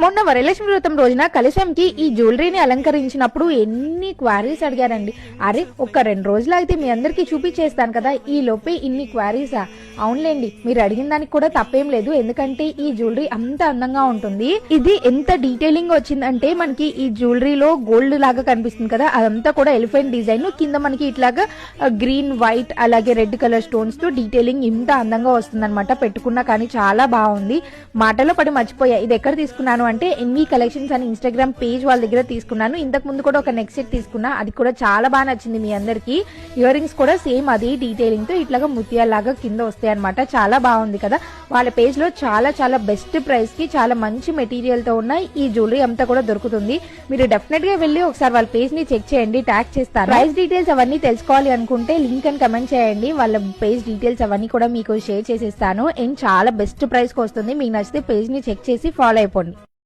మొన్న వరలక్ష్మి వ్రతం రోజున కలశంకి ఈ జ్యువెలరీని అలంకరించినప్పుడు ఎన్ని క్వారీస్ అడిగారండి. అరే ఒక్క 2 రోజులు అయితే మీ అందరికి చూపించేస్తాను కదా, ఈ లోపే ఇన్ని క్వారీసా? అవునులేండి, మీరు అడిగిన దానికి కూడా తప్పేం లేదు, ఎందుకంటే ఈ జ్యువెలరీ అంత అందంగా ఉంటుంది. ఇది ఎంత డీటెయిలింగ్ వచ్చిందంటే మనకి ఈ జ్యువెలరీలో గోల్డ్ లాగా కనిపిస్తుంది కదా, అదంతా కూడా ఎలిఫెంట్ డిజైన్ కింద మనకి ఇట్లాగా గ్రీన్ వైట్ అలాగే రెడ్ కలర్ స్టోన్స్ తో డీటెయిలింగ్ ఇంత అందంగా వస్తుంది అనమాట. పెట్టుకున్నా కానీ చాలా బాగుంది. మాటలో పడి మర్చిపోయా, ఇది ఎక్కడ తీసుకున్నాను అంటే ఎన్వి కలెక్షన్స్ అని ఇన్స్టాగ్రామ్ పేజ్ వాళ్ళ దగ్గర తీసుకున్నాను. ఇంతకు ముందు కూడా ఒక నెక్ సెట్ తీసుకున్నా, అది కూడా చాలా బాగా నచ్చింది మీ అందరికి. ఇయర్ రింగ్స్ కూడా సేమ్ అదే డీటెయిలింగ్ తో ఇట్లాగా ముత్యాలాగా కింద వస్తాయి అనమాట. చాలా బాగుంది కదా. వాళ్ళ పేజ్ లో చాలా చాలా బెస్ట్ ప్రైస్ కి చాలా మంచి మెటీరియల్ తో ఉన్న ఈ జ్యువెలరీ అంతా కూడా దొరుకుతుంది. మీరు డెఫినెట్ గా వెళ్ళి ఒకసారి వాళ్ళ పేజ్ ని చెక్ చేయండి, ట్యాగ్ చేస్తారు. ప్రైస్ డీటెయిల్స్ అవన్నీ తెలుసుకోవాలి అనుకుంటే లింక్ అని కమెంట్ చేయండి, వాళ్ళ పేజ్ డీటెయిల్స్ అవన్నీ కూడా మీకు షేర్ చేసేస్తాను. అండ్ చాలా బెస్ట్ ప్రైస్ కి వస్తుంది. మీకు నచ్చితే పేజ్ ని చెక్ చేసి ఫాలో అయిపోండి.